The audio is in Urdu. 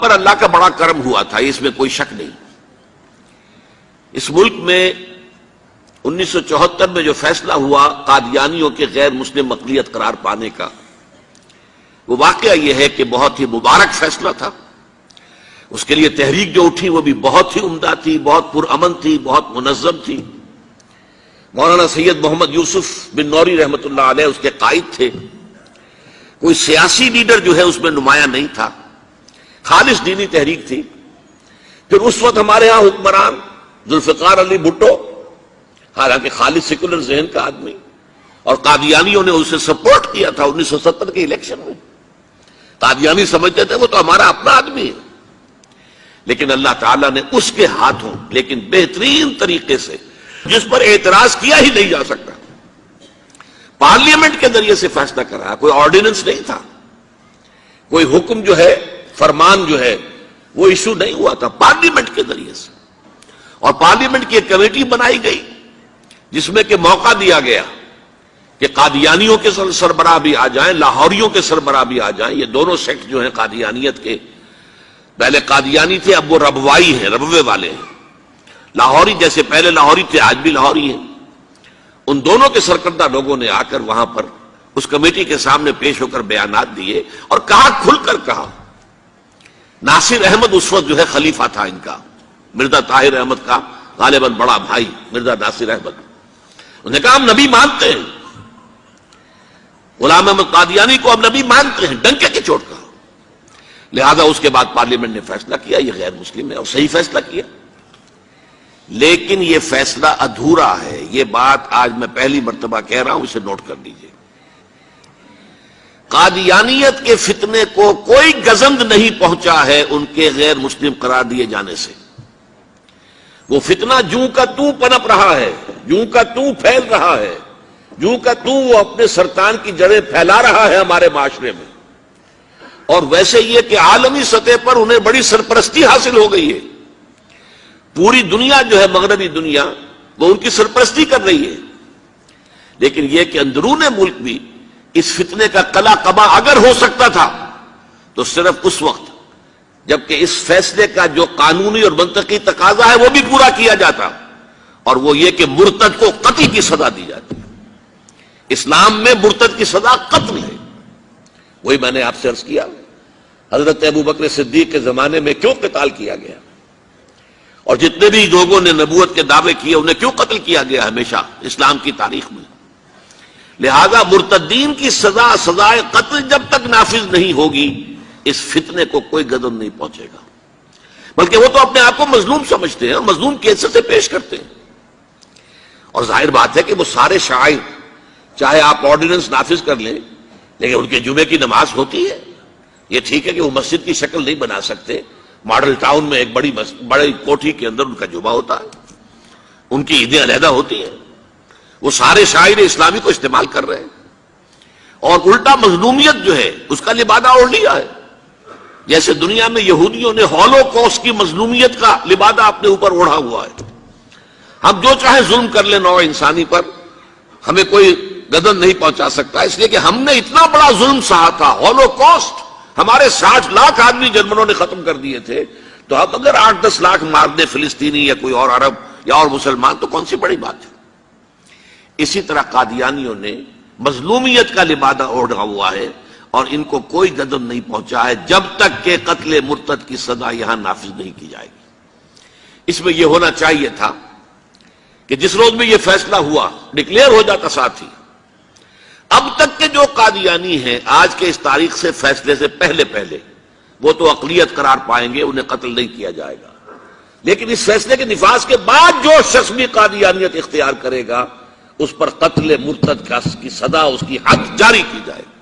پر اللہ کا بڑا کرم ہوا تھا، اس میں کوئی شک نہیں۔ اس ملک میں 1974 میں جو فیصلہ ہوا قادیانیوں کے غیر مسلم اقلیت قرار پانے کا، وہ واقعہ یہ ہے کہ بہت ہی مبارک فیصلہ تھا۔ اس کے لیے تحریک جو اٹھی وہ بھی بہت ہی عمدہ تھی، بہت پرامن تھی، بہت منظم تھی۔ مولانا سید محمد یوسف بن نوری رحمۃ اللہ علیہ اس کے قائد تھے۔ کوئی سیاسی لیڈر جو ہے اس میں نمایاں نہیں تھا، خالص دینی تحریک تھی۔ پھر اس وقت ہمارے ہاں حکمران ذوالفقار علی بھٹو، حالانکہ خالص سیکولر ذہن کا آدمی، اور قادیانیوں نے اسے سپورٹ کیا تھا 1970 کے الیکشن میں۔ قادیانی سمجھتے تھے وہ تو ہمارا اپنا آدمی ہے، لیکن اللہ تعالیٰ نے اس کے ہاتھوں لیکن بہترین طریقے سے، جس پر اعتراض کیا ہی نہیں جا سکتا، پارلیمنٹ کے ذریعے سے فیصلہ کرا۔ کوئی آرڈیننس نہیں تھا، کوئی حکم جو ہے، فرمان جو ہے وہ ایشو نہیں ہوا تھا، پارلیمنٹ کے ذریعے سے۔ اور پارلیمنٹ کی ایک کمیٹی بنائی گئی جس میں کہ موقع دیا گیا کہ قادیانیوں کے سربراہ بھی آ جائیں، لاہوریوں کے سربراہ بھی آ جائیں۔ یہ دونوں سیکٹ جو ہیں قادیانیت کے، پہلے قادیانی تھے اب وہ ربوائی ہیں، ربوے والے ہیں۔ لاہوری جیسے پہلے لاہوری تھے آج بھی لاہوری ہیں۔ ان دونوں کے سرکردہ لوگوں نے آ کر وہاں پر اس کمیٹی کے سامنے پیش ہو کر بیانات دیے اور کہا، کھل کر کہا۔ ناصر احمد اس وقت جو ہے خلیفہ تھا ان کا، مرزا طاہر احمد کا غالباً بڑا بھائی مرزا ناصر احمد۔ انہوں نے کہا ہم نبی مانتے ہیں، غلام احمد قادیانی کو ہم نبی مانتے ہیں، ڈنکے کی چوٹ کہا۔ لہذا اس کے بعد پارلیمنٹ نے فیصلہ کیا یہ غیر مسلم ہے، اور صحیح فیصلہ کیا۔ لیکن یہ فیصلہ ادھورا ہے، یہ بات آج میں پہلی مرتبہ کہہ رہا ہوں، اسے نوٹ کر لیجئے۔ قادیانیت کے فتنے کو کوئی گزند نہیں پہنچا ہے ان کے غیر مسلم قرار دیے جانے سے۔ وہ فتنہ جوں کا توں پنپ رہا ہے، جوں کا توں پھیل رہا ہے، جوں کا توں وہ اپنے سرطان کی جڑیں پھیلا رہا ہے ہمارے معاشرے میں۔ اور ویسے یہ کہ عالمی سطح پر انہیں بڑی سرپرستی حاصل ہو گئی ہے، پوری دنیا جو ہے، مغربی دنیا، وہ ان کی سرپرستی کر رہی ہے۔ لیکن یہ کہ اندرون ملک بھی اس فتنے کا قلع قبا اگر ہو سکتا تھا تو صرف اس وقت جبکہ اس فیصلے کا جو قانونی اور منطقی تقاضا ہے وہ بھی پورا کیا جاتا، اور وہ یہ کہ مرتد کو قتل کی سزا دی جاتی۔ اسلام میں مرتد کی سزا قتل ہے۔ وہی میں نے آپ سے عرض کیا، حضرت ابوبکر صدیق کے زمانے میں کیوں قتال کیا گیا، اور جتنے بھی لوگوں نے نبوت کے دعوے کیے انہیں کیوں قتل کیا گیا ہمیشہ اسلام کی تاریخ میں۔ لہذا مرتدین کی سزا، سزائے قتل جب تک نافذ نہیں ہوگی، اس فتنے کو کوئی گزند نہیں پہنچے گا۔ بلکہ وہ تو اپنے آپ کو مظلوم سمجھتے ہیں، مظلوم کی حیثیت سے پیش کرتے ہیں۔ اور ظاہر بات ہے کہ وہ سارے شاعر، چاہے آپ آرڈیننس نافذ کر لیں، لیکن ان کے جمعے کی نماز ہوتی ہے۔ یہ ٹھیک ہے کہ وہ مسجد کی شکل نہیں بنا سکتے، ماڈل ٹاؤن میں ایک بڑی کوٹھی کے اندر ان کا جمعہ ہوتا ہے، ان کی عیدیں علیحدہ ہوتی ہیں۔ وہ سارے شاعر اسلامی کو استعمال کر رہے ہیں، اور الٹا مظلومیت جو ہے اس کا لبادہ اوڑھ لیا ہے۔ جیسے دنیا میں یہودیوں نے ہولوکوسٹ کی مظلومیت کا لبادہ اپنے اوپر اوڑھا ہوا ہے۔ ہم جو چاہے ظلم کر لیں نوع انسانی پر، ہمیں کوئی گزند نہیں پہنچا سکتا، اس لیے کہ ہم نے اتنا بڑا ظلم سہا تھا، ہولوکوسٹ۔ ہمارے 60 لاکھ آدمی جرمنوں نے ختم کر دیے تھے، تو اب اگر 8-10 لاکھ مار دے فلسطینی یا کوئی اور عرب یا اور مسلمان تو کون سی بڑی بات ہے۔ اسی طرح قادیانیوں نے مظلومیت کا لبادہ اوڑھا ہوا ہے، اور ان کو کوئی گزند نہیں پہنچا ہے جب تک کہ قتل مرتد کی سزا یہاں نافذ نہیں کی جائے گی۔ اس میں یہ ہونا چاہیے تھا کہ جس روز میں یہ فیصلہ ہوا، ڈکلیئر ہو جاتا ساتھ ہی، اب تک کے جو قادیانی ہیں آج کے اس تاریخ سے فیصلے سے پہلے وہ تو اقلیت قرار پائیں گے، انہیں قتل نہیں کیا جائے گا۔ لیکن اس فیصلے کے نفاذ کے بعد جو شخص بھی قادیانیت اختیار کرے گا اس پر قتل مرتد کی سزا، اس کی حد جاری کی جائے گی۔